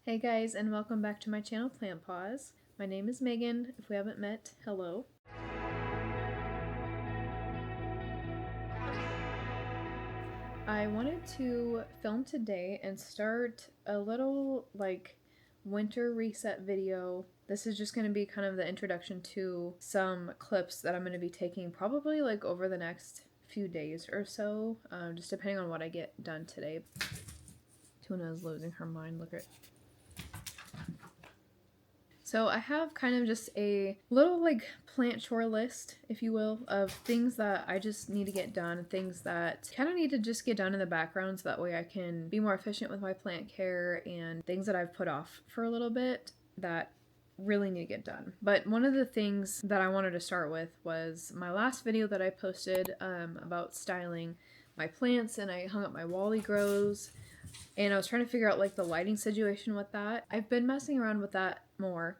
Hey guys, and welcome back to my channel Plant Pause. My name is Megan. If we haven't met, hello. I wanted to film today and start a little winter reset video. This is just going to be kind of the introduction to some clips that I'm going to be taking probably over the next few days or so, just depending on what I get done today. Tuna is losing her mind. Look at. So I have kind of just a little plant chore list, if you will, of things that I just need to get done, things that kind of need to just get done in the background so that way I can be more efficient with my plant care, and things that I've put off for a little bit that really need to get done. But one of the things that I wanted to start with was my last video that I posted about styling my plants, and I hung up my wally grows. And I was trying to figure out the lighting situation with that. I've been messing around with that more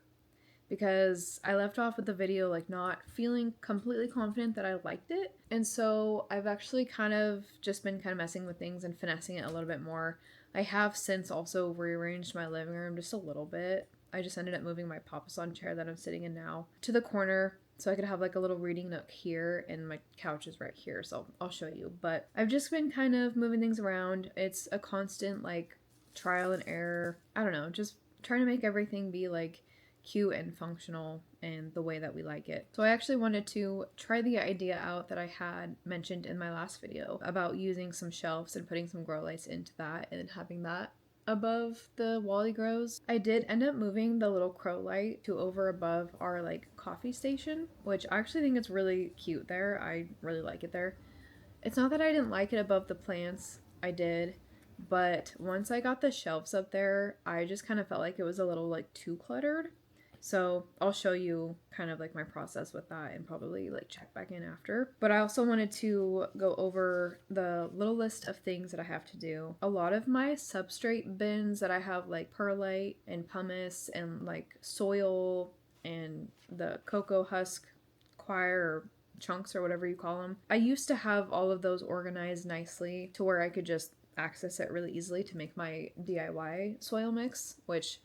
because I left off with the video not feeling completely confident that I liked it. And so I've actually kind of just been messing with things and finessing it a little bit more. I have since also rearranged my living room just a little bit. I just ended up moving my papasan chair that I'm sitting in now to the corner so I could have a little reading nook here, and my couch is right here, so I'll show you. But I've just been kind of moving things around. It's a constant trial and error. I don't know, just trying to make everything be cute and functional and the way that we like it. So I actually wanted to try the idea out that I had mentioned in my last video about using some shelves and putting some grow lights into that and then having that above the wally grows. I did end up moving the little crow light to over above our coffee station, which I actually think it's really cute there. I really like it there. It's not that I didn't like it above the plants, I did, but once I got the shelves up there, I just kind of felt like it was a little too cluttered. So I'll show you kind of my process with that and probably check back in after. But I also wanted to go over the little list of things that I have to do. A lot of my substrate bins that I have perlite and pumice and soil and the cocoa husk choir or chunks or whatever you call them. I used to have all of those organized nicely to where I could just access it really easily to make my DIY soil mix, which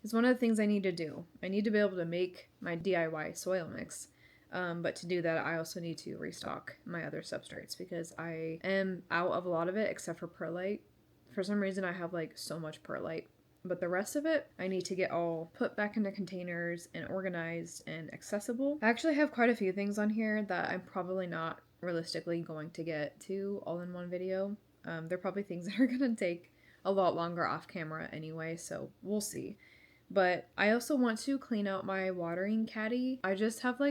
is one of the things I need to do. I need to be able to make my DIY soil mix. But to do that, I also need to restock my other substrates because I am out of a lot of it except for perlite. For some reason, I have so much perlite. But the rest of it, I need to get all put back into containers and organized and accessible. I actually have quite a few things on here that I'm probably not realistically going to get to all in one video. They're probably things that are going to take a lot longer off camera anyway, so we'll see. But I also want to clean out my watering caddy. I just have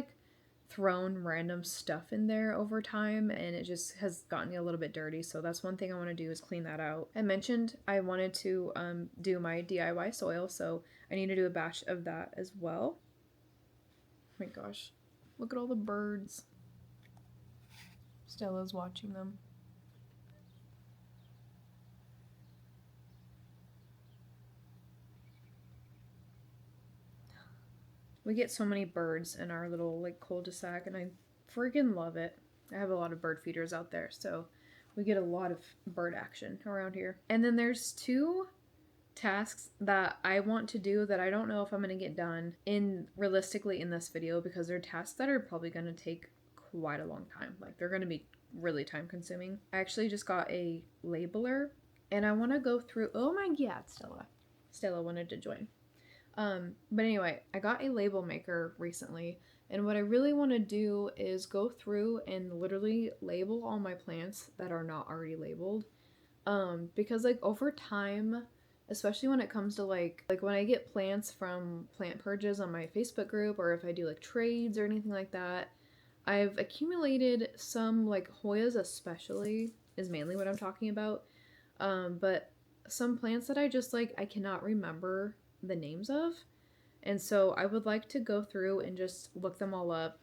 thrown random stuff in there over time and it just has gotten a little bit dirty, so that's one thing I want to do is clean that out. I mentioned I wanted to do my DIY soil, so I need to do a batch of that as well. Oh my gosh, look at all the birds. Stella's watching them. We get so many birds in our little cul-de-sac and I freaking love it. I have a lot of bird feeders out there, so we get a lot of bird action around here. And then there's two tasks that I want to do that I don't know if I'm going to get done realistically in this video because they're tasks that are probably going to take quite a long time. They're going to be really time consuming. I actually just got a labeler and I want to go through. Oh my god, Stella wanted to join. But anyway, I got a label maker recently, and what I really want to do is go through and literally label all my plants that are not already labeled. Because over time, especially when it comes to when I get plants from plant purges on my Facebook group, or if I do trades or anything like that, I've accumulated some Hoyas especially is mainly what I'm talking about. But some plants that I just I cannot remember the names of, and so I would like to go through and just look them all up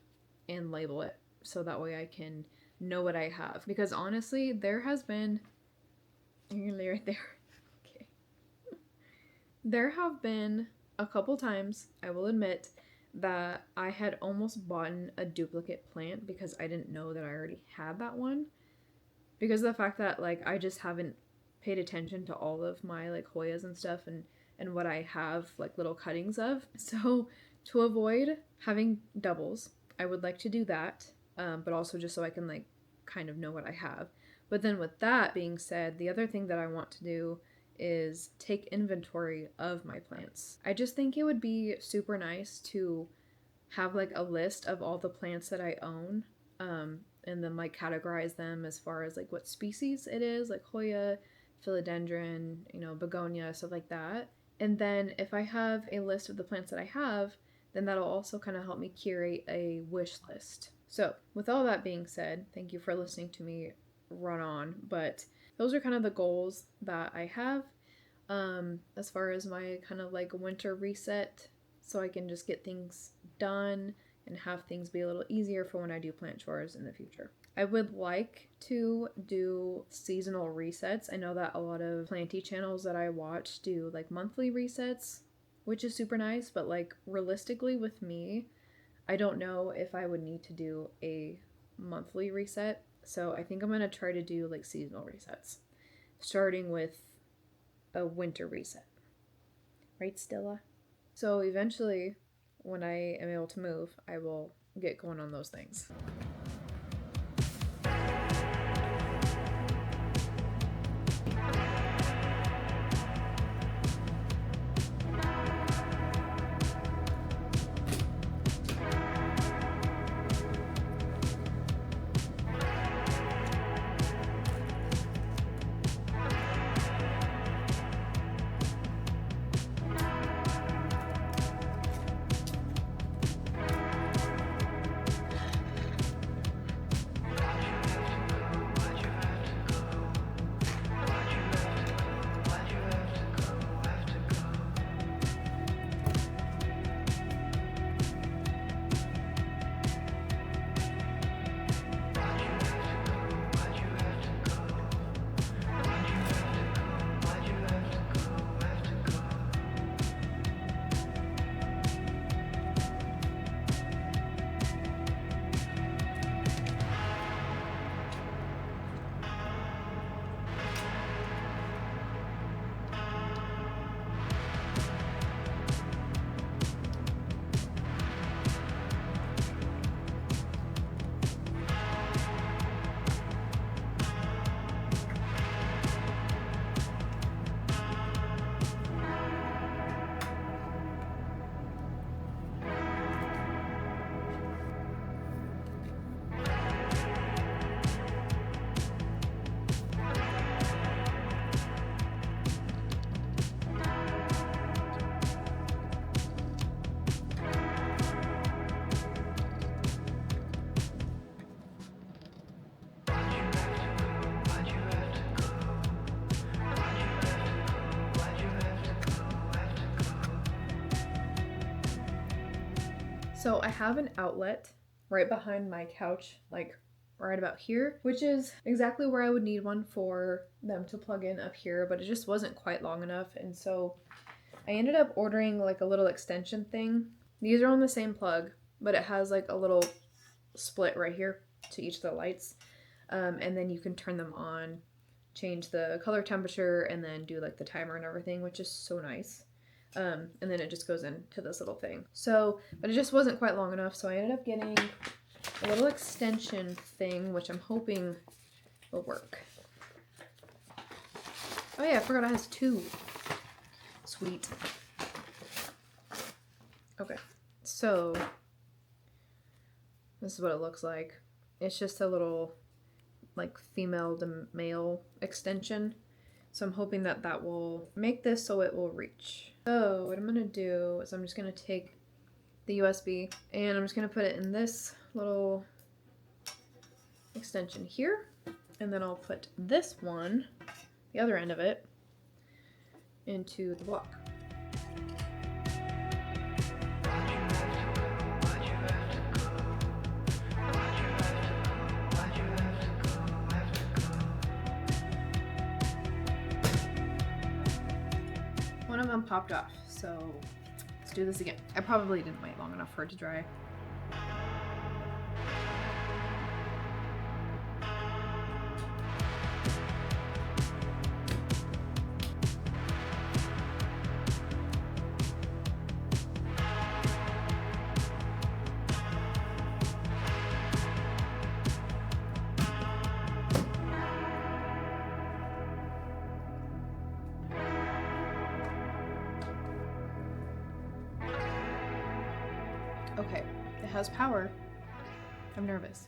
and label it so that way I can know what I have, because honestly there has been, you're gonna lay right there. Okay, there have been a couple times, I will admit, that I had almost bought a duplicate plant because I didn't know that I already had that one, because of the fact that I just haven't paid attention to all of my Hoyas and stuff, and and what I have like little cuttings of. So to avoid having doubles, I would like to do that, but also just so I can like kind of know what I have. But then with that being said, the other thing that I want to do is take inventory of my plants. I just think it would be super nice to have like a list of all the plants that I own, and then like categorize them as far as like what species it is, like Hoya, philodendron, begonia, stuff like that. And then if I have a list of the plants that I have, then that'll also kind of help me curate a wish list. So with all that being said, thank you for listening to me run on, but those are kind of the goals that I have as far as my kind of like winter reset, so I can just get things done and have things be a little easier for when I do plant chores in the future. I would like to do seasonal resets. I know that a lot of planty channels that I watch do like monthly resets, which is super nice, but like realistically with me, I don't know if I would need to do a monthly reset. So I think I'm going to try to do like seasonal resets, starting with a winter reset. Right, Stella? So eventually, when I am able to move, I will get going on those things. So I have an outlet right behind my couch, like right about here, which is exactly where I would need one for them to plug in up here, but it just wasn't quite long enough. And so I ended up ordering like a little extension thing. These are on the same plug, but it has like a little split right here to each of the lights. And then you can turn them on, change the color temperature, and then do like the timer and everything, which is so nice. And then it just goes into this little thing. So, but it just wasn't quite long enough, so I ended up getting a little extension thing, which I'm hoping will work. Oh yeah, I forgot it has two. Sweet. Okay, so this is what it looks like. It's just a little like female to male extension. So I'm hoping that that will make this so it will reach. So what I'm gonna do is I'm just gonna take the USB and I'm just gonna put it in this little extension here. And then I'll put this one, the other end of it, into the block. One of them popped off, so let's do this again. I probably didn't wait long enough for it to dry. Okay, it has power. I'm nervous.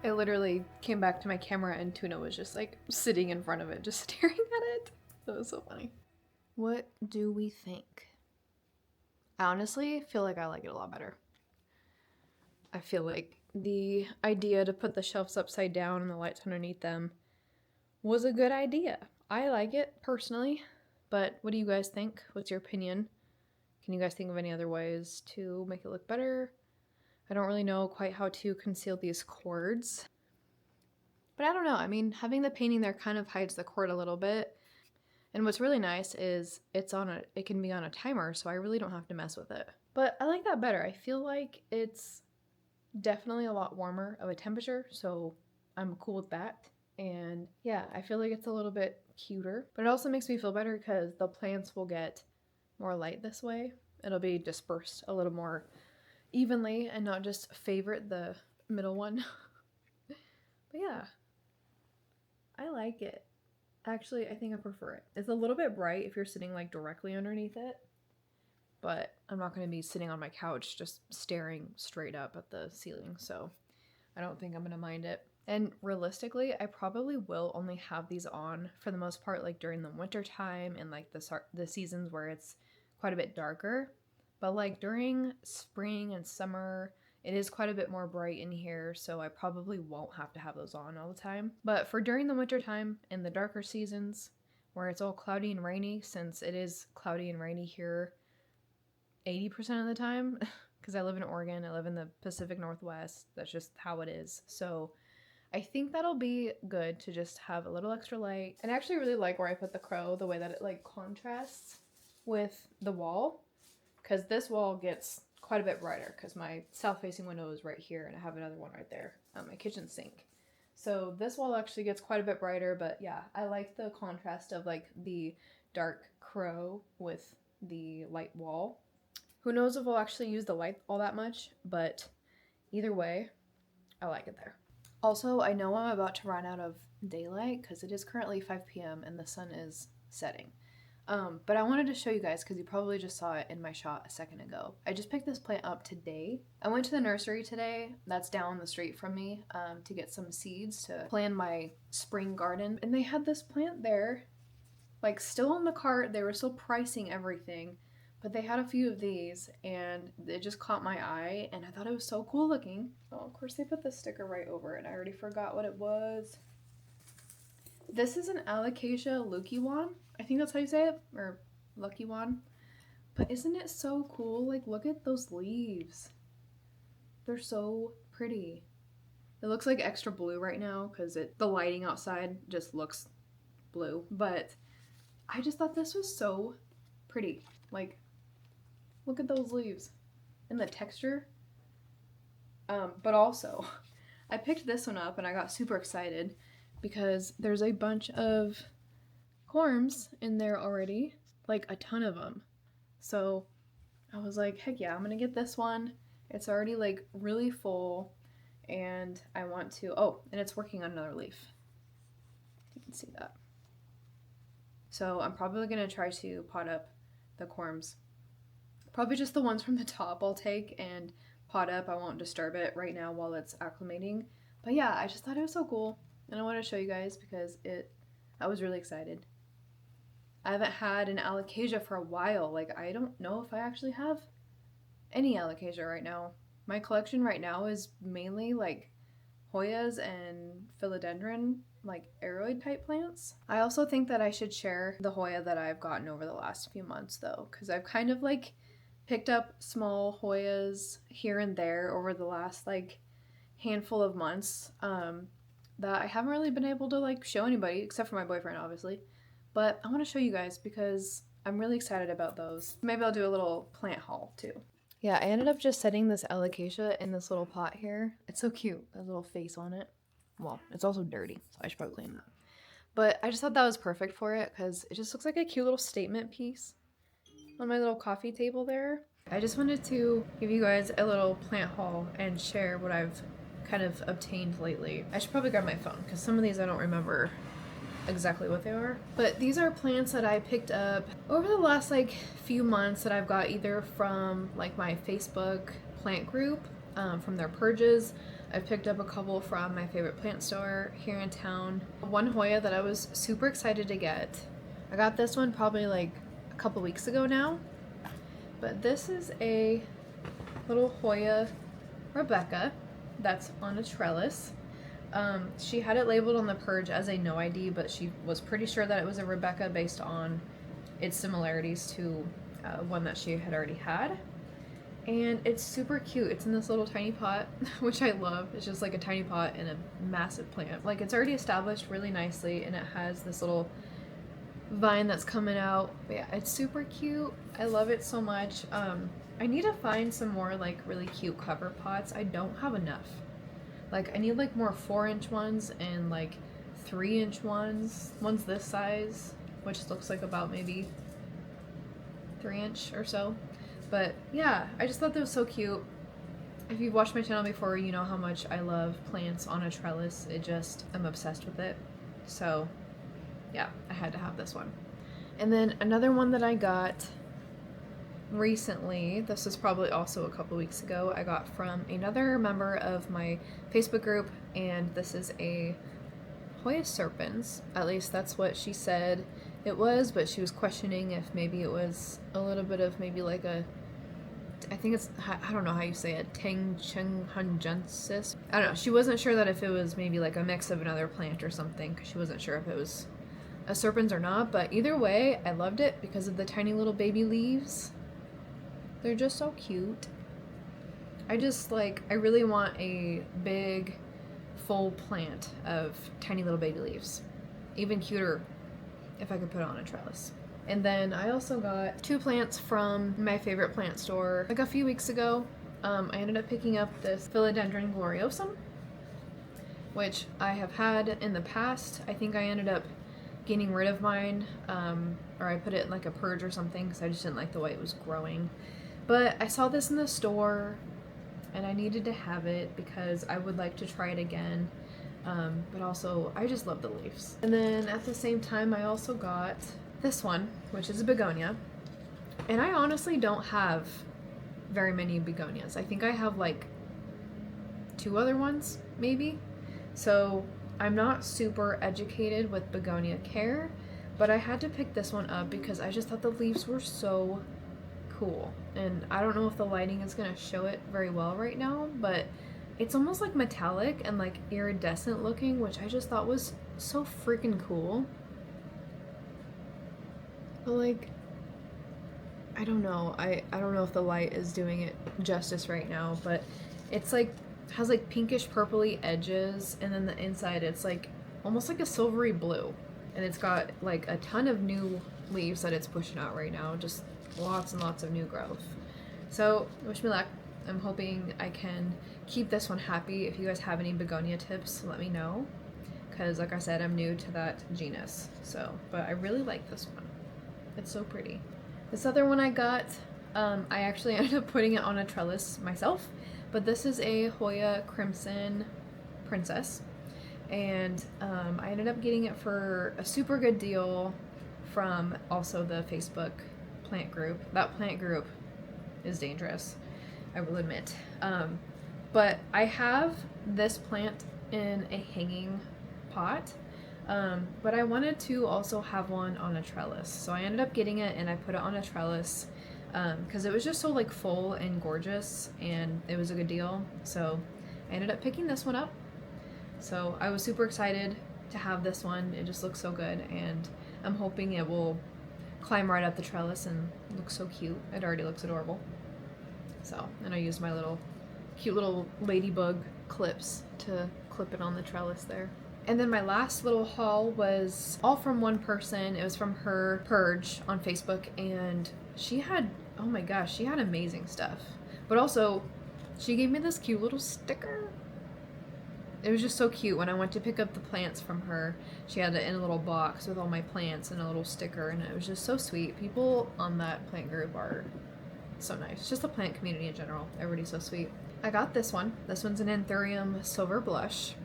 I literally came back to my camera and Tuna was just like sitting in front of it, just staring at it. That was so funny. What do we think? I honestly feel like I like it a lot better. I feel like the idea to put the shelves upside down and the lights underneath them was a good idea. I like it personally, but what do you guys think? What's your opinion? Can you guys think of any other ways to make it look better? I don't really know quite how to conceal these cords. But I don't know. I mean, having the painting there kind of hides the cord a little bit. And what's really nice is it can be on a timer, so I really don't have to mess with it. But I like that better. I feel like it's definitely a lot warmer of a temperature, so I'm cool with that. And yeah, I feel like it's a little bit cuter. But it also makes me feel better because the plants will get more light this way. It'll be dispersed a little more evenly and not just favorite the middle one. But yeah, I like it. Actually, I think I prefer it. It's a little bit bright if you're sitting like directly underneath it, but I'm not going to be sitting on my couch just staring straight up at the ceiling, so I don't think I'm going to mind it. And realistically, I probably will only have these on for the most part like during the winter time and like the seasons where it's quite a bit darker. But like during spring and summer, it is quite a bit more bright in here, so I probably won't have to have those on all the time. But for during the winter time and the darker seasons where it's all cloudy and rainy, since it is cloudy and rainy here 80% of the time, because I live in Oregon, I live in the Pacific Northwest, that's just how it is. So I think that'll be good to just have a little extra light. And I actually really like where I put the crow, the way that it like contrasts with the wall, because this wall gets quite a bit brighter because my south-facing window is right here and I have another one right there on my kitchen sink. So this wall actually gets quite a bit brighter, but yeah, I like the contrast of like the dark crow with the light wall. Who knows if we'll actually use the light all that much, but either way, I like it there. Also, I know I'm about to run out of daylight because it is currently 5 p.m. and the sun is setting. But I wanted to show you guys because you probably just saw it in my shot a second ago. I just picked this plant up today. I went to the nursery today, that's down the street from me, to get some seeds to plant my spring garden. And they had this plant there, like still on the cart. They were still pricing everything, but they had a few of these and it just caught my eye and I thought it was so cool looking. Oh, of course they put the sticker right over it. I already forgot what it was. This is an Alocasia lukiwan. I think that's how you say it, or lucky one. But isn't it so cool? Like, look at those leaves. They're so pretty. It looks like extra blue right now because the lighting outside just looks blue. But I just thought this was so pretty. Like, look at those leaves and the texture. But also, I picked this one up and I got super excited because there's a bunch of corms in there already, like a ton of them. So I was like, heck yeah, I'm gonna get this one. It's already like really full and I want to, oh, and it's working on another leaf. You can see that. So I'm probably gonna try to pot up the corms. Probably just the ones from the top I'll take and pot up. I won't disturb it right now while it's acclimating. But yeah, I just thought it was so cool and I want to show you guys because I was really excited. I haven't had an Alocasia for a while. Like, I don't know if I actually have any Alocasia right now. My collection right now is mainly like Hoyas and philodendron, like aroid type plants. I also think that I should share the Hoya that I've gotten over the last few months though, because I've kind of like picked up small Hoyas here and there over the last like handful of months that I haven't really been able to like show anybody except for my boyfriend obviously. But I want to show you guys because I'm really excited about those. Maybe I'll do a little plant haul too. Yeah, I ended up just setting this alocasia in this little pot here. It's so cute. There's a little face on it. Well, it's also dirty, so I should probably clean that. But I just thought that was perfect for it because it just looks like a cute little statement piece. on my little coffee table there. I just wanted to give you guys a little plant haul and share what I've kind of obtained lately. I should probably grab my phone because some of these I don't remember exactly what they are. But these are plants that I picked up over the last like few months that I've got either from like my Facebook plant group, from their purges. I've picked up a couple from my favorite plant store here in town. One Hoya that I was super excited to get. I got this one probably like a couple weeks ago now. But this is a little Hoya Rebecca that's on a trellis. She had it labeled on the purge as a no ID, but she was pretty sure that it was a Rebecca based on its similarities to one that she had already had. And it's super cute. It's in this little tiny pot, which I love. It's just like a tiny pot and a massive plant. Like, it's already established really nicely, and it has this little vine that's coming out. But yeah, it's super cute. I love it so much. I need to find some more like really cute cover pots. I don't have enough. Like, I need like more 4-inch ones and like 3-inch ones this size, which looks like about maybe 3-inch or so. But yeah, I just thought that was so cute. If you've watched my channel before, you know how much I love plants on a trellis. I'm obsessed with it. So yeah, I had to have this one. And then another one that I got recently, this is probably also a couple weeks ago, I got from another member of my Facebook group, and this is a Hoya serpens. At least that's what she said it was, but she was questioning if maybe it was a little bit of maybe like a, I think it's, I don't know how you say it, Tangchenghungensis. I don't know. She wasn't sure that if it was maybe like a mix of another plant or something, because she wasn't sure if it was a serpens or not. But either way, I loved it because of the tiny little baby leaves. They're just so cute. I really want a big, full plant of tiny little baby leaves. Even cuter if I could put it on a trellis. And then I also got 2 plants from my favorite plant store like a few weeks ago. I ended up picking up this Philodendron gloriosum, which I have had in the past. I think I ended up getting rid of mine, or I put it in like a purge or something because I just didn't like the way it was growing. But I saw this in the store and I needed to have it because I would like to try it again. But also, I just love the leaves. And then at the same time, I also got this one, which is a begonia. And I honestly don't have very many begonias. I think I have like 2 other ones, maybe. So I'm not super educated with begonia care, but I had to pick this one up because I just thought the leaves were so cool. And I don't know if the lighting is gonna show it very well right now, but it's almost like metallic and like iridescent looking, which I just thought was so freaking cool. But like, I don't know. I don't know if the light is doing it justice right now, but it's like, has like pinkish purpley edges, and then the inside it's like almost like a silvery blue. And it's got like a ton of new leaves that it's pushing out right now. Just lots and lots of new growth. So wish me luck. I'm hoping I can keep this one happy. If you guys have any begonia tips, let me know. Because like I said, I'm new to that genus. So, but I really like this one. It's so pretty. This other one I got, I actually ended up putting it on a trellis myself. But this is a Hoya Crimson Princess. And I ended up getting it for a super good deal from also the Facebook plant group. That plant group is dangerous, I will admit. But I have this plant in a hanging pot, but I wanted to also have one on a trellis. So I ended up getting it and I put it on a trellis because it was just so like full and gorgeous and it was a good deal. So I ended up picking this one up. So I was super excited to have this one. It just looks so good, and I'm hoping it will climb right up the trellis and look so cute. It already looks adorable. So, and I used my little cute little ladybug clips to clip it on the trellis there. And then my last little haul was all from one person. It was from her purge on Facebook, and she had, oh my gosh, she had amazing stuff. But also, she gave me this cute little sticker. it was just so cute. When I went to pick up the plants from her, she had it in a little box with all my plants and a little sticker, and it was just so sweet. People on that plant group are so nice. Just the plant community in general. Everybody's so sweet. I got this one. This one's an Anthurium Silver Blush.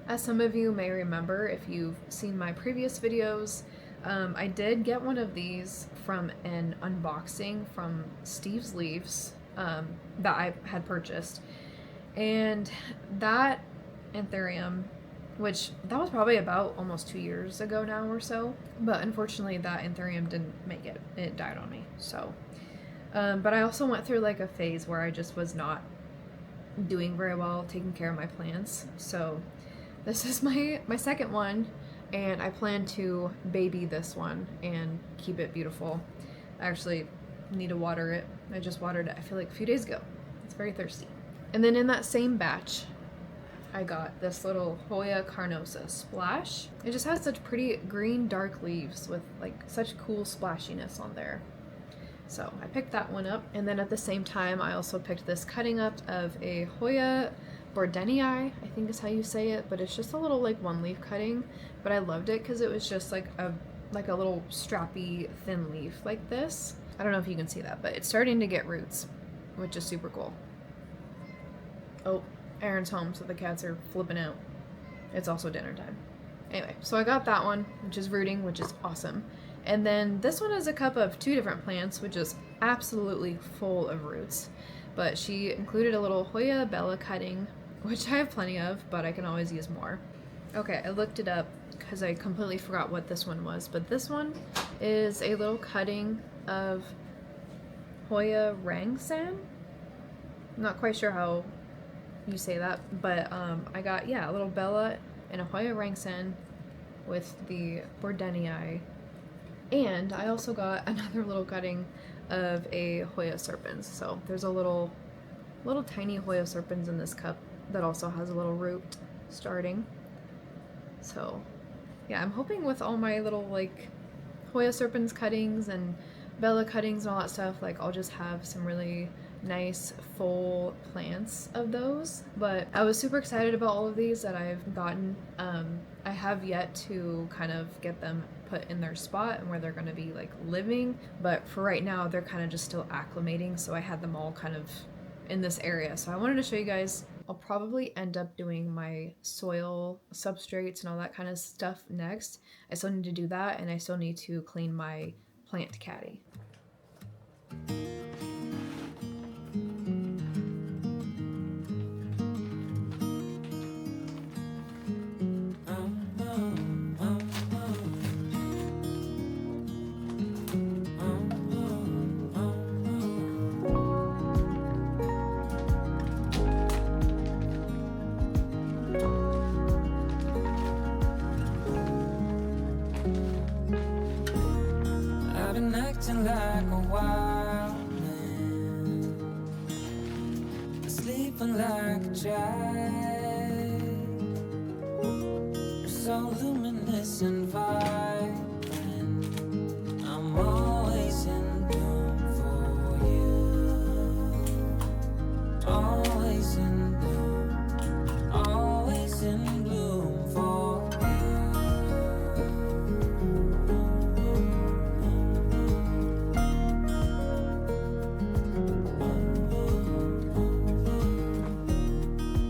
As some of you may remember, if you've seen my previous videos, I did get one of these from an unboxing from Steve's Leaves that I had purchased. And that Anthurium, which that was probably about almost 2 years ago now or so, but unfortunately that Anthurium didn't make it. It died on me. So, but I also went through like a phase where I just was not doing very well taking care of my plants. So this is my second one, and I plan to baby this one and keep it beautiful. I actually need to water it. I just watered it, I feel like a few days ago. It's very thirsty. And then in that same batch, I got this little Hoya carnosa splash. It just has such pretty green dark leaves with like such cool splashiness on there. So I picked that one up. And then at the same time, I also picked this cutting up of a Hoya Bordenii, I think is how you say it, but it's just a little like one leaf cutting. But I loved it because it was just like a little strappy thin leaf like this. I don't know if you can see that, but it's starting to get roots, which is super cool. Oh, Aaron's home, so the cats are flipping out. It's also dinner time. Anyway, so I got that one, which is rooting, which is awesome. And then this one is a cup of 2 different plants, which is absolutely full of roots. But she included a little Hoya Bella cutting, which I have plenty of, but I can always use more. Okay, I looked it up because I completely forgot what this one was, but this one is a little cutting of Hoya Rangsan. I'm not quite sure how you say that, but I got, yeah, a little Bella and a Hoya Rangsan with the Bordenii, and I also got another little cutting of a Hoya Serpens. So there's a little tiny Hoya Serpens in this cup that also has a little root starting. So yeah, I'm hoping with all my little like Hoya Serpens cuttings and Bella cuttings and all that stuff, like I'll just have some really nice full plants of those. But I was super excited about all of these that I've gotten. I have yet to kind of get them put in their spot and where they're going to be like living, but for right now they're kind of just still acclimating, so I had them all kind of in this area. So I wanted to show you guys. I'll probably end up doing my soil substrates and all that kind of stuff next. I still need to do that, and I still need to clean my plant caddy. Acting like a wild man, sleeping like a child. You're so luminous and vibrant. I'm always in bloom for you. Always in bloom, always in bloom for you.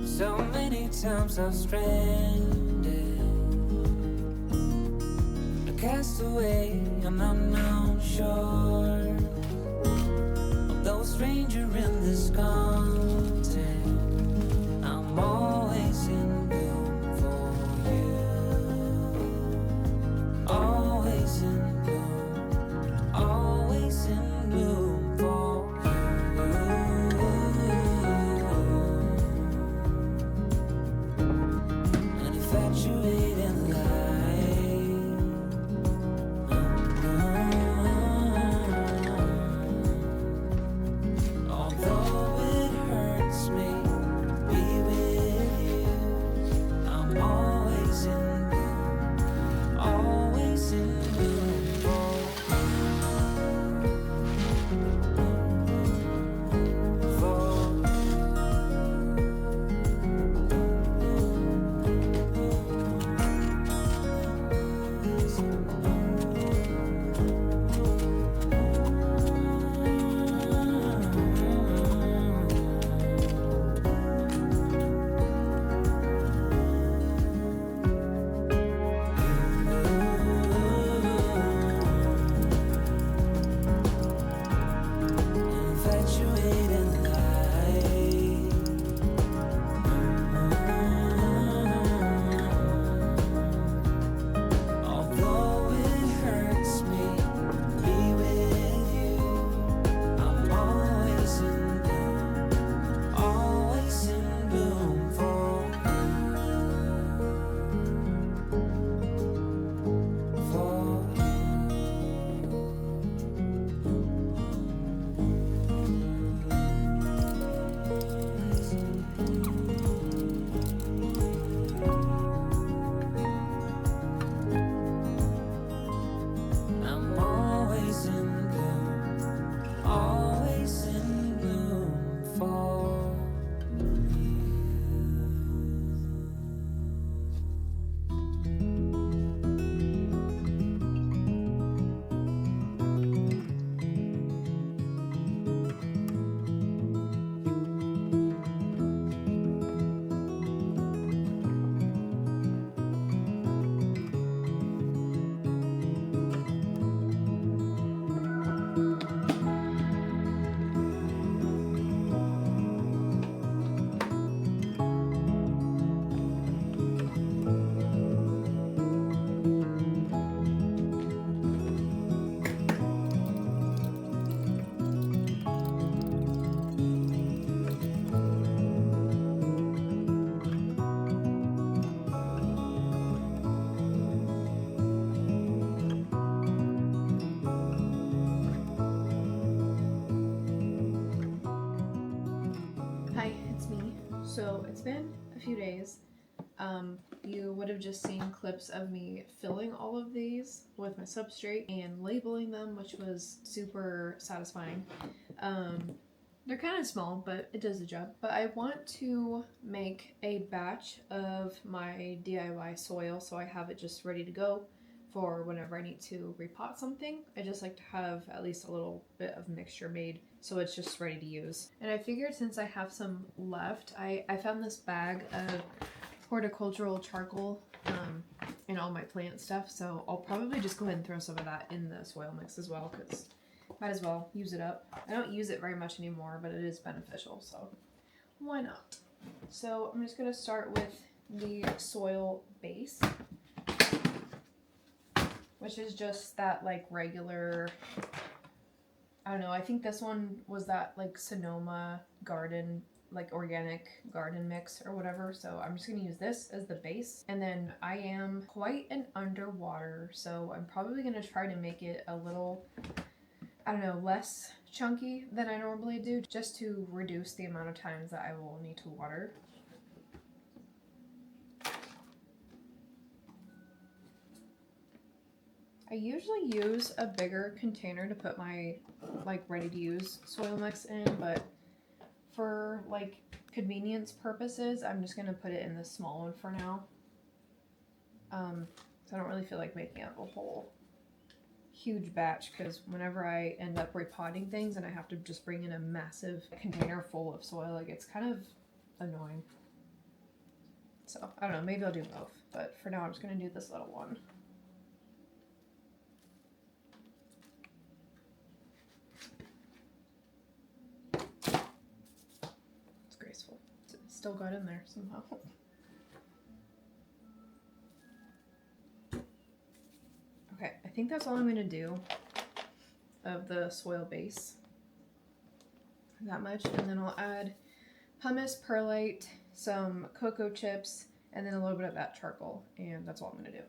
So many times I've stranded, a castaway on unknown shore, although a stranger in this continent. I'm always in bloom for you, always in bloom, always in bloom for you. An infatuated light, although it So it's been a few days. You would have just seen clips of me filling all of these with my substrate and labeling them, which was super satisfying. They're kind of small, but it does the job. But I want to make a batch of my DIY soil so I have it just ready to go for whenever I need to repot something. I just like to have at least a little bit of mixture made so it's just ready to use. And I figured since I have some left, I found this bag of horticultural charcoal in all my plant stuff, so I'll probably just go ahead and throw some of that in the soil mix as well, because might as well use it up. I don't use it very much anymore, but it is beneficial, so why not? So I'm just going to start with the soil base, which is just that like regular, I don't know, I think this one was that like Sonoma garden, like organic garden mix or whatever. So I'm just gonna use this as the base. And then I am quite an underwater, so I'm probably gonna try to make it a little, I don't know, less chunky than I normally do, just to reduce the amount of times that I will need to water. I usually use a bigger container to put my like ready to use soil mix in, but for like convenience purposes, I'm just gonna put it in this small one for now. So I don't really feel like making up a whole huge batch, because whenever I end up repotting things and I have to just bring in a massive container full of soil, like it's kind of annoying. So I don't know, maybe I'll do both, but for now I'm just gonna do this little one. Still got in there somehow. Okay, I think that's all I'm gonna do of the soil base. That much, and then I'll add pumice, perlite, some cocoa chips, and then a little bit of that charcoal, and that's all I'm gonna do.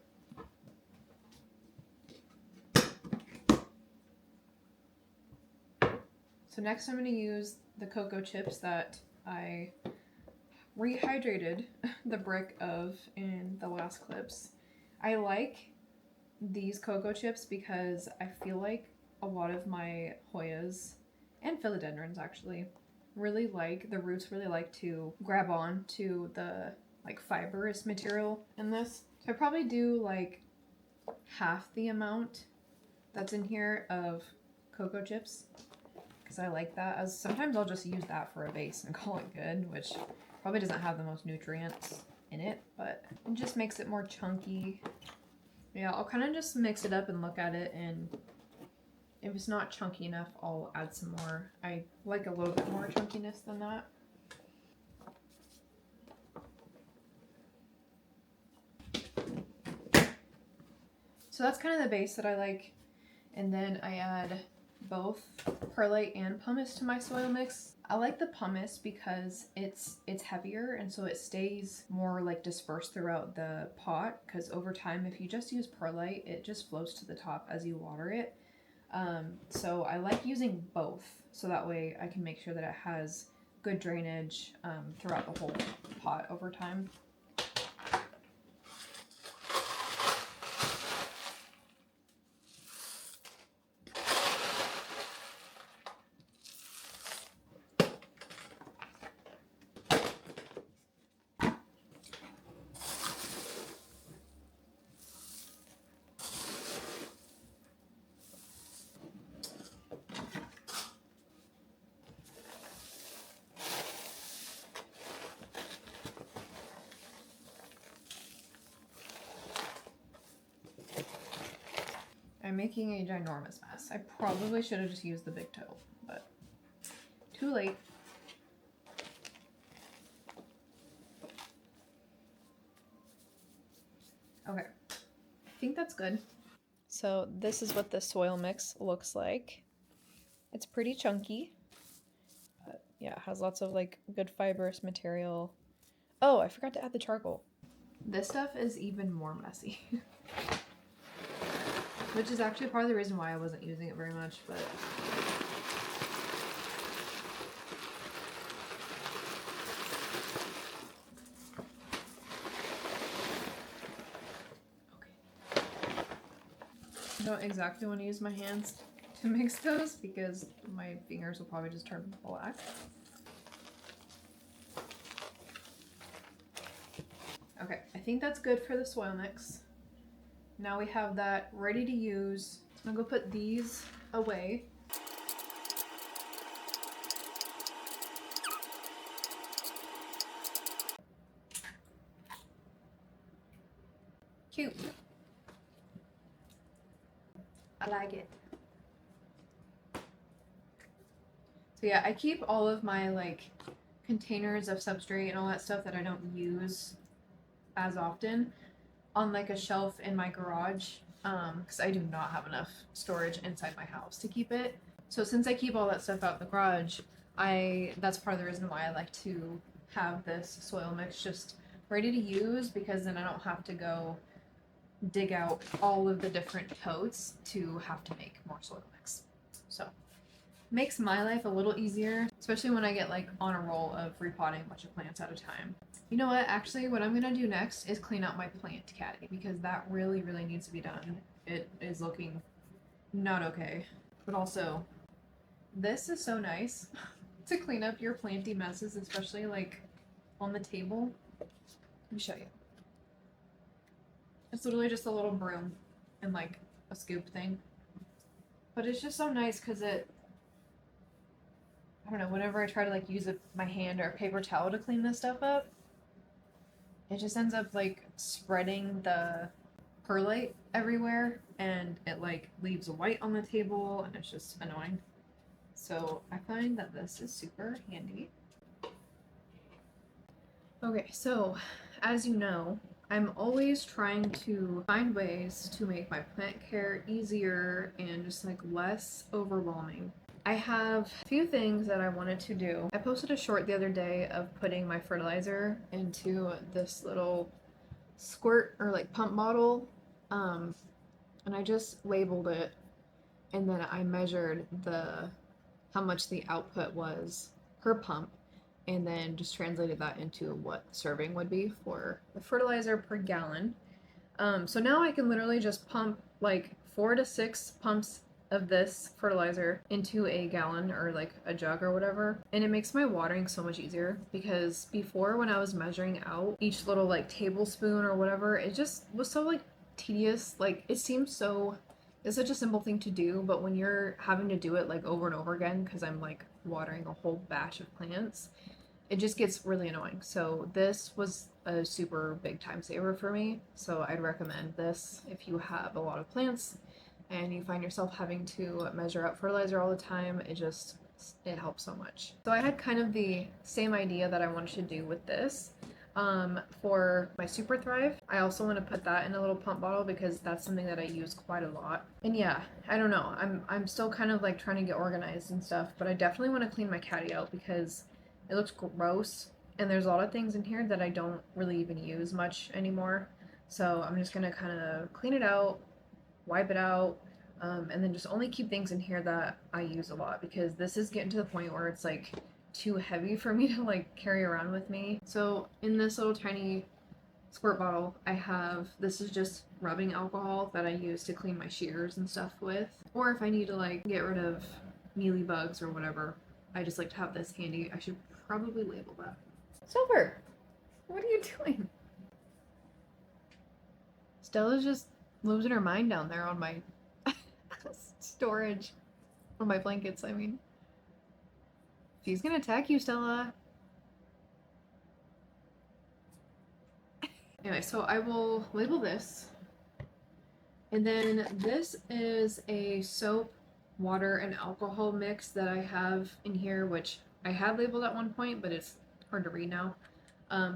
So next I'm gonna use the cocoa chips that I rehydrated the brick of in the last clips. I like these cocoa chips because I feel like a lot of my Hoyas and philodendrons actually really like, the roots really like to grab on to the like fibrous material in this. So I probably do like half the amount that's in here of cocoa chips, because I like that, as sometimes I'll just use that for a base and call it good, which probably doesn't have the most nutrients in it, but it just makes it more chunky. Yeah, I'll kind of just mix it up and look at it, and if it's not chunky enough, I'll add some more. I like a little bit more chunkiness than that. So that's kind of the base that I like, and then I add both perlite and pumice to my soil mix. I like the pumice because it's heavier, and so it stays more like dispersed throughout the pot, because over time if you just use perlite, it just flows to the top as you water it. So I like using both, so that way I can make sure that it has good drainage throughout the whole pot over time. I'm making a ginormous mess. I probably should have just used the big toe, but too late. Okay, I think that's good. So this is what the soil mix looks like. It's pretty chunky, but yeah, it has lots of like good fibrous material. Oh, I forgot to add the charcoal. This stuff is even more messy. Which is actually part of the reason why I wasn't using it very much, but don't exactly want to use my hands to mix those because my fingers will probably just turn black. Okay, I think that's good for the soil mix. Now we have that ready to use. I'm gonna go put these away. Cute. I like it. So yeah, I keep all of my like containers of substrate and all that stuff that I don't use as often on like a shelf in my garage because I do not have enough storage inside my house to keep it. So since I keep all that stuff out in the garage, that's part of the reason why I like to have this soil mix just ready to use, because then I don't have to go dig out all of the different totes to have to make more soil mix. So makes my life a little easier, especially when I get like on a roll of repotting a bunch of plants at a time. You know what? Actually, what I'm gonna do next is clean out my plant caddy because that really, really needs to be done. It is looking not okay. But also, this is so nice to clean up your planty messes, especially like on the table. Let me show you. It's literally just a little broom and like a scoop thing. But it's just so nice because I don't know, whenever I try to like use my hand or a paper towel to clean this stuff up, it just ends up like spreading the perlite everywhere and it like leaves a white on the table and it's just annoying. So I find that this is super handy. Okay, so as you know, I'm always trying to find ways to make my plant care easier and just like less overwhelming. I have a few things that I wanted to do. I posted a short the other day of putting my fertilizer into this little squirt or like pump bottle, and I just labeled it, and then I measured how much the output was per pump, and then just translated that into what the serving would be for the fertilizer per gallon. So now I can literally just pump like 4 to 6 pumps of this fertilizer into a gallon or like a jug or whatever, and it makes my watering so much easier, because before when I was measuring out each little like tablespoon or whatever, it just was so like tedious. Like it seems so, it's such a simple thing to do, but when you're having to do it like over and over again, because I'm like watering a whole batch of plants, it just gets really annoying. So this was a super big time saver for me. So I'd recommend this if you have a lot of plants and you find yourself having to measure out fertilizer all the time. It helps so much. So I had kind of the same idea that I wanted to do with this. For my Super Thrive, I also want to put that in a little pump bottle because that's something that I use quite a lot. And yeah, I don't know, I'm still kind of like trying to get organized and stuff, but I definitely want to clean my caddy out because it looks gross and there's a lot of things in here that I don't really even use much anymore. So I'm just gonna kind of clean it out, wipe it out, and then just only keep things in here that I use a lot, because this is getting to the point where it's like too heavy for me to like carry around with me. So in this little tiny squirt bottle, this is just rubbing alcohol that I use to clean my shears and stuff with, or if I need to like get rid of mealy bugs or whatever, I just like to have this handy. I should probably label that. Silver, what are you doing? Stella's just losing her mind down there on my storage, on my blankets, I mean. She's gonna attack you, Stella. Anyway, so I will label this. And then this is a soap, water, and alcohol mix that I have in here, which I had labeled at one point, but it's hard to read now.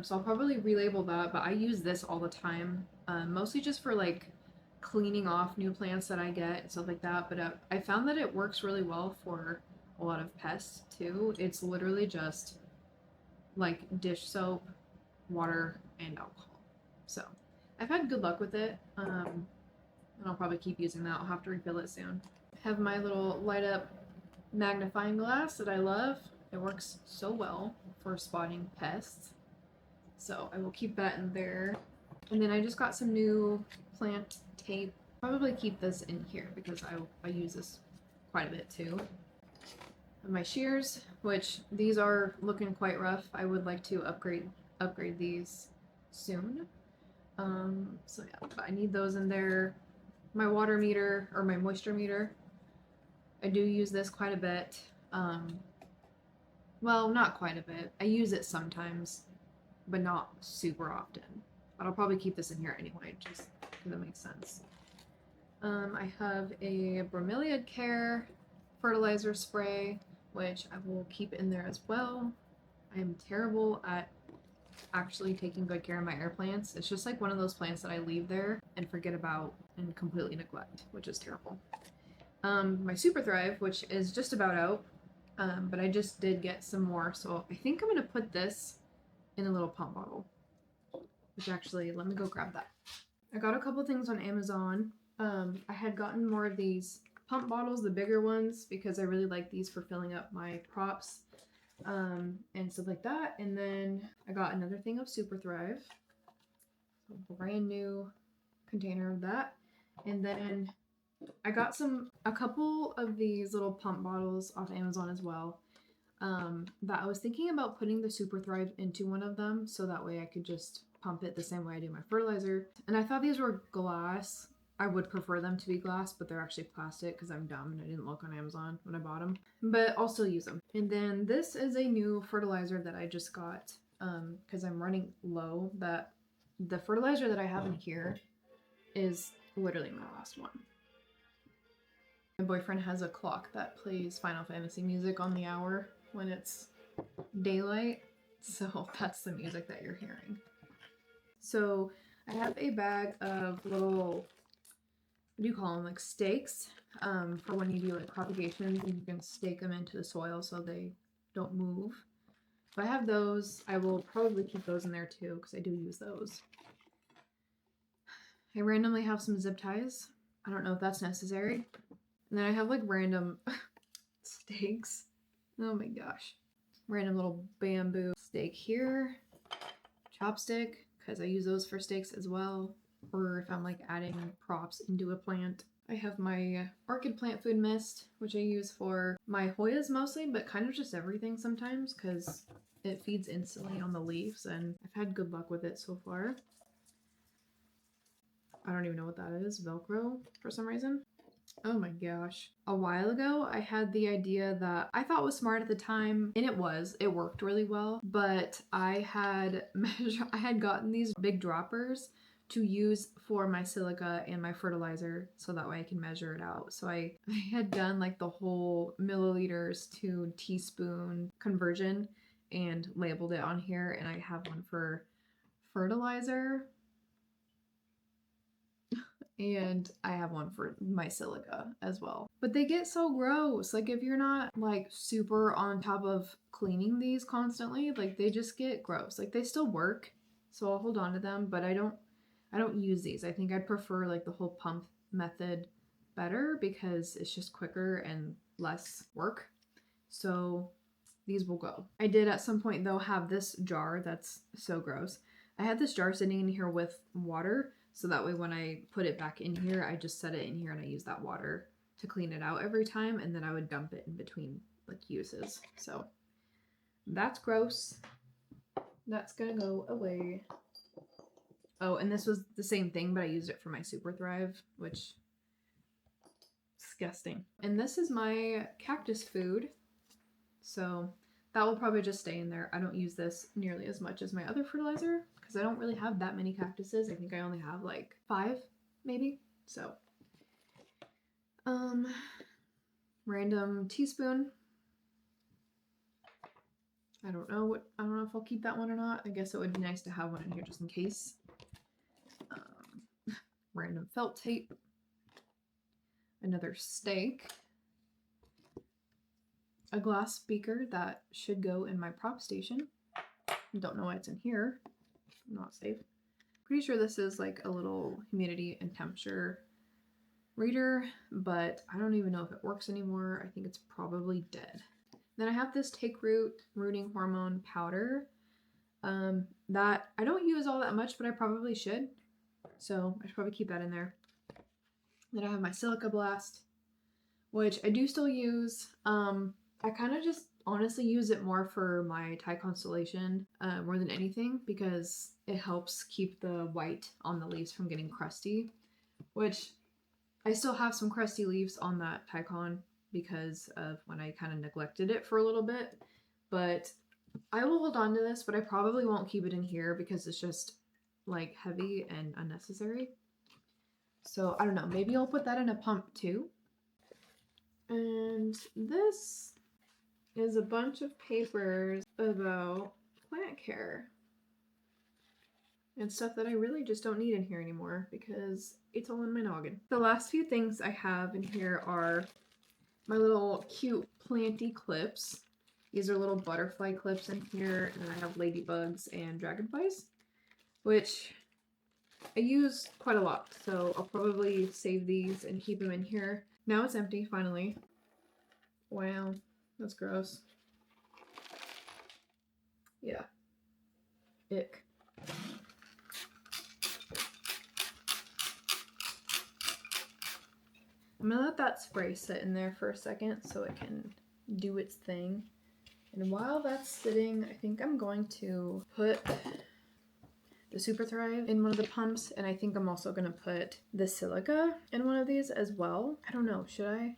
So I'll probably relabel that, but I use this all the time, mostly just for like cleaning off new plants that I get and stuff like that. But I found that it works really well for a lot of pests too. It's literally just like dish soap, water, and alcohol. So I've had good luck with it, and I'll probably keep using that. I'll have to refill it soon. I have my little light up magnifying glass that I love. It works so well for spotting pests. So I will keep that in there. And then I just got some new plant tape. probably keep this in here because I use this quite a bit too. My shears, which these are looking quite rough. I would like to upgrade these soon. So yeah, but I need those in there. My water meter or my moisture meter. I do use this quite a bit. Well, not quite a bit. I use it sometimes, but not super often. But I'll probably keep this in here anyway, just because it makes sense. I have a bromeliad care fertilizer spray, which I will keep in there as well. I am terrible at actually taking good care of my air plants. It's just like one of those plants that I leave there and forget about and completely neglect, which is terrible. My Super Thrive, which is just about out, but I just did get some more, so I think I'm gonna put this in a little pump bottle. Which actually, let me go grab that. I got a couple things on Amazon. I had gotten more of these pump bottles, the bigger ones, because I really like these for filling up my props and stuff like that. And then I got another thing of Super Thrive, a brand new container of that. And then I got a couple of these little pump bottles off Amazon as well. That I was thinking about putting the Super Thrive into one of them so that way I could just pump it the same way I do my fertilizer. And I thought these were glass. I would prefer them to be glass, but they're actually plastic because I'm dumb and I didn't look on Amazon when I bought them. But I'll still use them. And then this is a new fertilizer that I just got because I'm running low. That the fertilizer that I have in here is literally my last one. My boyfriend has a clock that plays Final Fantasy music on the hour when it's daylight, so that's the music that you're hearing. So I have a bag of little, what do you call them, like stakes, for when you do like propagations and you can stake them into the soil so they don't move. If I have those, I will probably keep those in there too because I do use those. I randomly have some zip ties. I don't know if that's necessary. And then I have like random stakes. Oh my gosh. Random little bamboo stake here. Chopstick, because I use those for stakes as well. Or if I'm like adding props into a plant. I have my orchid plant food mist, which I use for my Hoyas mostly, but kind of just everything sometimes because it feeds instantly on the leaves and I've had good luck with it so far. I don't even know what that is. Velcro for some reason. Oh my gosh. A while ago, I had the idea that I thought was smart at the time, and it worked really well, but I had gotten these big droppers to use for my silica and my fertilizer so that way I can measure it out. So I had done like the whole milliliters to teaspoon conversion and labeled it on here, and I have one for fertilizer and I have one for my silica as well. But they get so gross. Like if you're not like super on top of cleaning these constantly, like they just get gross. Like they still work, so I'll hold on to them, but I don't use these. I think I'd prefer like the whole pump method better because it's just quicker and less work. So these will go. I did at some point though have this jar that's so gross. I had this jar sitting in here with water. So that way when I put it back in here, I just set it in here and I use that water to clean it out every time. And then I would dump it in between like uses. So that's gross. That's gonna go away. Oh, and this was the same thing, but I used it for my Super Thrive, which disgusting. And this is my cactus food. So that will probably just stay in there. I don't use this nearly as much as my other fertilizer because I don't really have that many cactuses. I think I only have like 5 maybe. So random teaspoon. I don't know if I'll keep that one or not. I guess it would be nice to have one in here just in case. Random felt tape. Another stake. A glass beaker that should go in my prop station. Don't know why it's in here. Not safe. Pretty sure this is like a little humidity and temperature reader, but I don't even know if it works anymore. I think it's probably dead. Then I have this take root rooting hormone powder that I don't use all that much, but I probably should. So I should probably keep that in there. Then I have my silica blast, which I do still use. I kind of just honestly use it more for my Thai constellation more than anything because it helps keep the white on the leaves from getting crusty, which I still have some crusty leaves on that Tycon because of when I kind of neglected it for a little bit. But I will hold on to this, but I probably won't keep it in here because it's just like heavy and unnecessary. So I don't know, maybe I'll put that in a pump too. And this is a bunch of papers about plant care and stuff that I really just don't need in here anymore because it's all in my noggin. The last few things I have in here are my little cute planty clips. These are little butterfly clips in here, and then I have ladybugs and dragonflies, which I use quite a lot, so I'll probably save these and keep them in here. Now it's empty, finally. Wow, that's gross. Yeah. Ick. I'm gonna let that spray sit in there for a second so it can do its thing. And while that's sitting, I think I'm going to put the Super Thrive in one of the pumps, and I think I'm also gonna put the silica in one of these as well. I don't know, should I?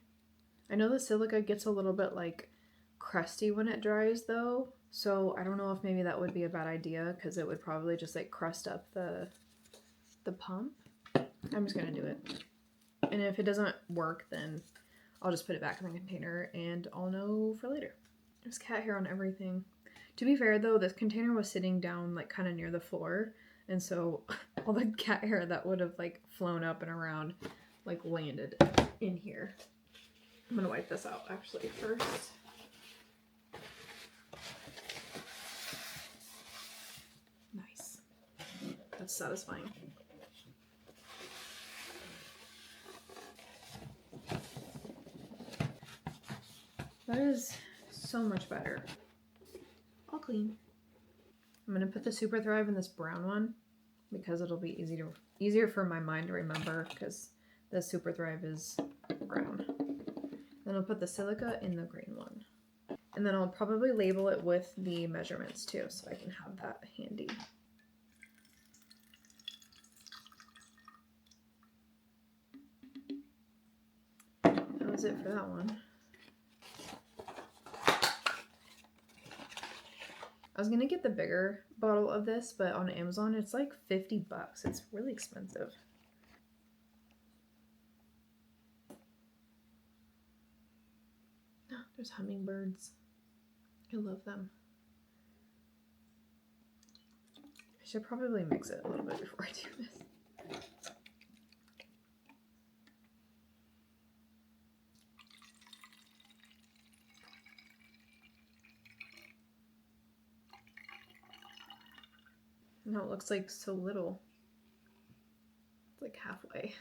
I know the silica gets a little bit like crusty when it dries though, so I don't know if maybe that would be a bad idea because it would probably just like crust up the pump. I'm just gonna do it. And if it doesn't work, then I'll just put it back in the container and I'll know for later. There's cat hair on everything. To be fair though, this container was sitting down like kind of near the floor, and so all the cat hair that would have like flown up and around like landed in here. I'm gonna wipe this out actually first. Nice. That's satisfying. That is so much better. All clean. I'm gonna put the Super Thrive in this brown one because it'll be easier for my mind to remember because the Super Thrive is brown. Then I'll put the silica in the green one. And then I'll probably label it with the measurements too so I can have that handy. That was it for that one. I was gonna get the bigger bottle of this, but on Amazon it's like 50 bucks. It's really expensive. Oh, there's hummingbirds. I love them. I should probably mix it a little bit before I do this. No, it looks like so little. It's like halfway.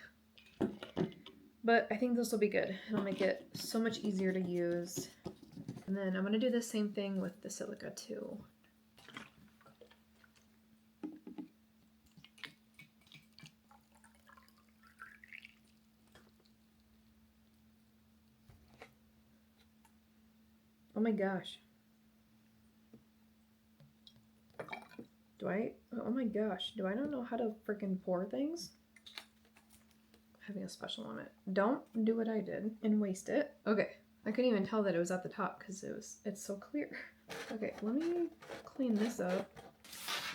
But I think this will be good. It'll make it so much easier to use. And then I'm going to do the same thing with the silica too. Oh my gosh. Oh my gosh, do I not know how to freaking pour things? Having a special moment. Don't do what I did and waste it. Okay, I couldn't even tell that it was at the top because it's so clear. Okay, let me clean this up.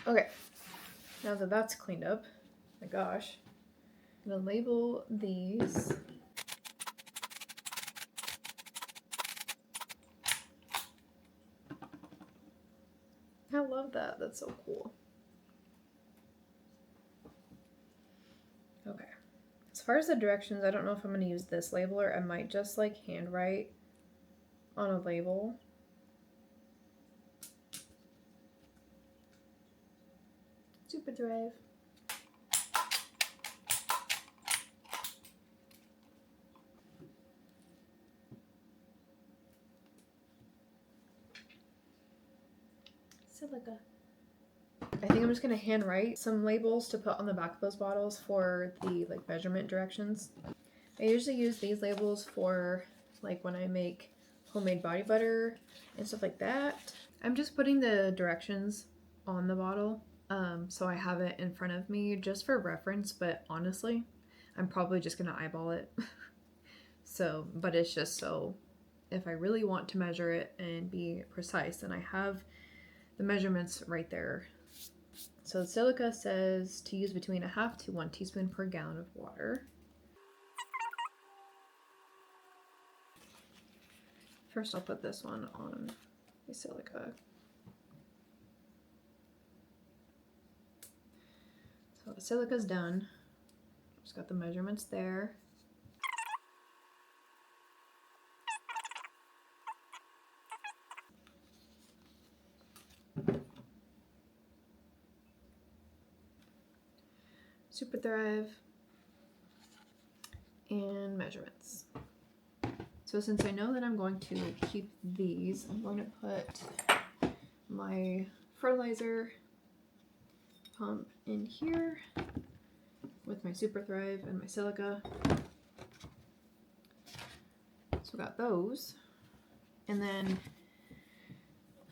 Okay, now that that's cleaned up, my gosh, I'm gonna label these. I love that, that's so cool. Okay. As far as the directions, I don't know if I'm going to use this label or I might just like handwrite on a label. Super Thrive. Silica. I think I'm just going to handwrite some labels to put on the back of those bottles for the like measurement directions. I usually use these labels for like when I make homemade body butter and stuff like that. I'm just putting the directions on the bottle so I have it in front of me just for reference, but honestly, I'm probably just gonna eyeball it. So, but it's just so if I really want to measure it and be precise, then I have the measurements right there. So the silica says to use between 1/2 to 1 teaspoon per gallon of water. First I'll put this one on the silica. So the silica's done. Just got the measurements there. Super Thrive and measurements. So since I know that I'm going to keep these, I'm going to put my fertilizer pump in here with my Super Thrive and my silica. So we got those. And then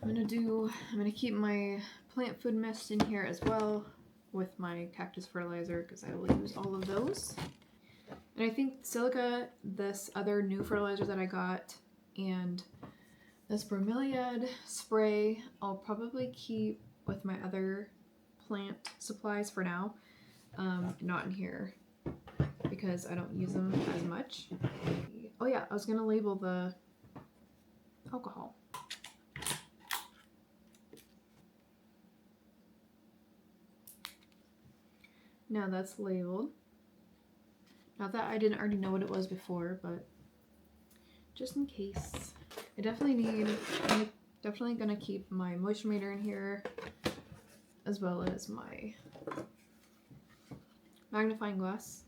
I'm gonna keep my plant food mist in here as well with my cactus fertilizer because I will use all of those. And I think silica, this other new fertilizer that I got, and this bromeliad spray, I'll probably keep with my other plant supplies for now. Not in here because I don't use them as much. Oh yeah, I was gonna label the alcohol. Now that's labeled. Not that I didn't already know what it was before, but just in case. I'm definitely gonna keep my moisture meter in here, as well as my magnifying glass.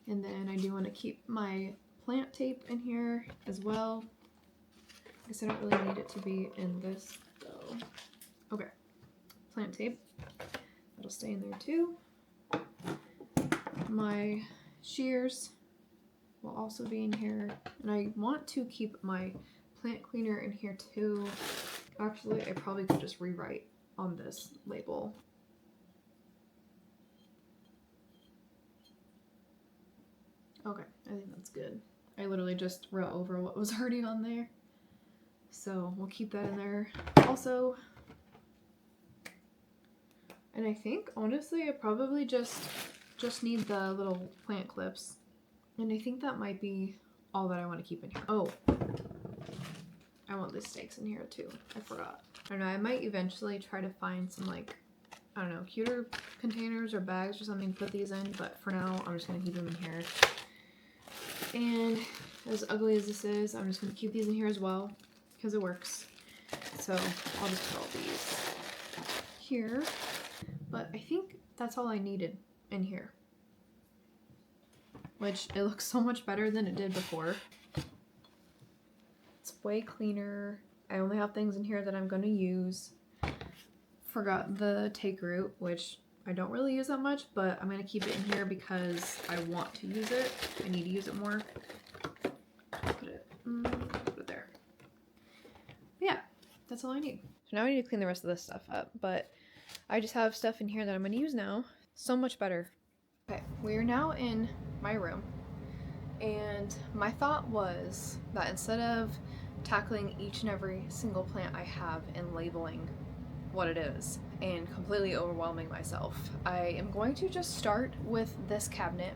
And then I do want to keep my plant tape in here as well. I guess I don't really need it to be in this though. Okay, plant tape. That'll stay in there too. My shears will also be in here. And I want to keep my plant cleaner in here too. Actually, I probably could just rewrite on this label. Okay, I think that's good. I literally just wrote over what was already on there. So we'll keep that in there also. And I think, honestly, I probably just need the little plant clips. And I think that might be all that I want to keep in here. Oh, I want the stakes in here too. I forgot. I don't know, I might eventually try to find some, like, I don't know, cuter containers or bags or something to put these in, but for now, I'm just going to keep them in here. And as ugly as this is, I'm just going to keep these in here as well, because it works. So I'll just put all these here. But I think that's all I needed in here. Which, it looks so much better than it did before. It's way cleaner. I only have things in here that I'm going to use. Forgot the take root, which I don't really use that much, but I'm going to keep it in here because I want to use it. I need to use it more. Put it there. Yeah, that's all I need. So now I need to clean the rest of this stuff up, but I just have stuff in here that I'm going to use now. So much better. Okay, we are now in my room, and my thought was that instead of tackling each and every single plant I have and labeling what it is and completely overwhelming myself, I am going to just start with this cabinet.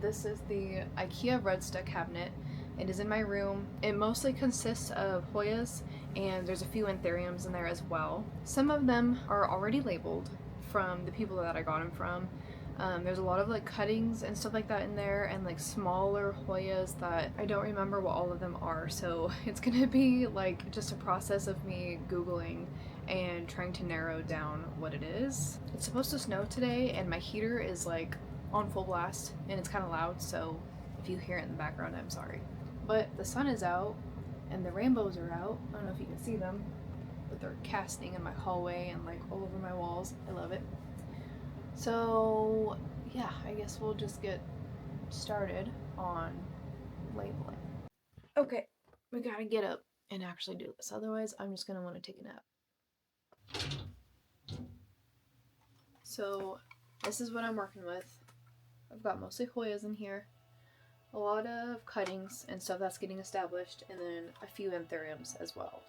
This is the Ikea Rudsta cabinet. It is in my room. It mostly consists of Hoyas, and there's a few anthuriums in there as well. Some of them are already labeled from the people that I got them from. There's a lot of like cuttings and stuff like that in there, and like smaller Hoyas that I don't remember what all of them are, so it's gonna be like just a process of me Googling and trying to narrow down what it is. It's supposed to snow today, and my heater is like on full blast and it's kind of loud, so if you hear it in the background, I'm sorry. But the sun is out and the rainbows are out. I don't know if you can see them, but they're casting in my hallway and like all over my walls. I love it. So yeah, I guess we'll just get started on labeling. Okay, we gotta get up and actually do this. Otherwise, I'm just gonna want to take a nap. So, this is what I'm working with. I've got mostly Hoyas in here, a lot of cuttings and stuff that's getting established, and then a few anthuriums as well.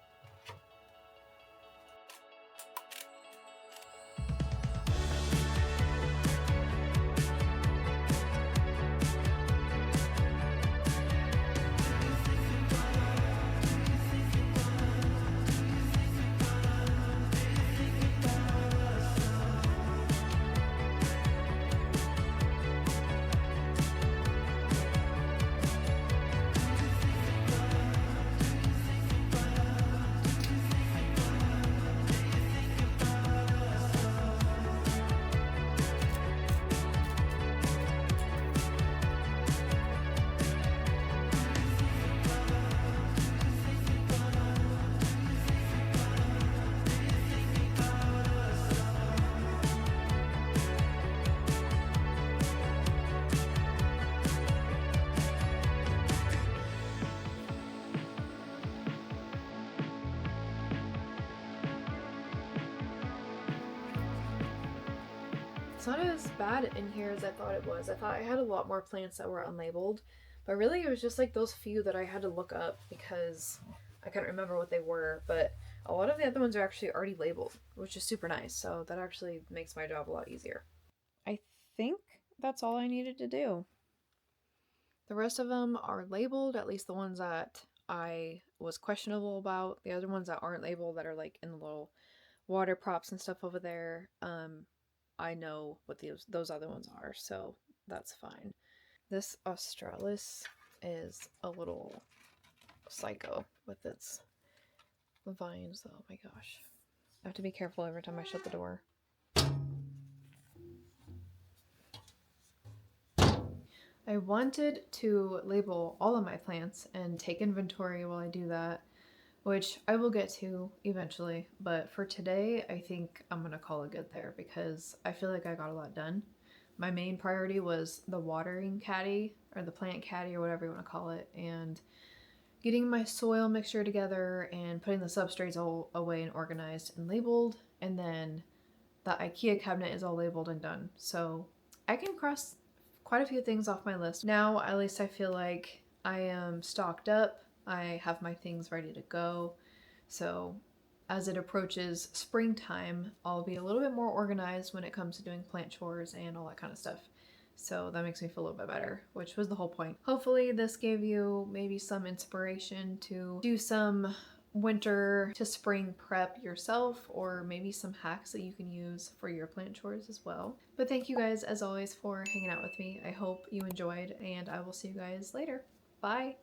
It's not as bad in here as I thought it was. I thought I had a lot more plants that were unlabeled, but really it was just like those few that I had to look up because I couldn't remember what they were, but a lot of the other ones are actually already labeled, which is super nice, so that actually makes my job a lot easier. I think that's all I needed to do. The rest of them are labeled, at least the ones that I was questionable about. The other ones that aren't labeled, that are like in the little water props and stuff over there, I know what those other ones are, so that's fine. This Australis is a little psycho with its vines, though. Oh my gosh. I have to be careful every time I shut the door. I wanted to label all of my plants and take inventory while I do that, which I will get to eventually, but for today, I think I'm gonna call it good there because I feel like I got a lot done. My main priority was the watering caddy, or the plant caddy, or whatever you want to call it, and getting my soil mixture together and putting the substrates all away and organized and labeled, and then the Ikea cabinet is all labeled and done. So I can cross quite a few things off my list. Now, at least I feel like I am stocked up. I have my things ready to go. So as it approaches springtime, I'll be a little bit more organized when it comes to doing plant chores and all that kind of stuff. So that makes me feel a little bit better, which was the whole point. Hopefully this gave you maybe some inspiration to do some winter to spring prep yourself, or maybe some hacks that you can use for your plant chores as well. But thank you guys as always for hanging out with me. I hope you enjoyed, and I will see you guys later. Bye!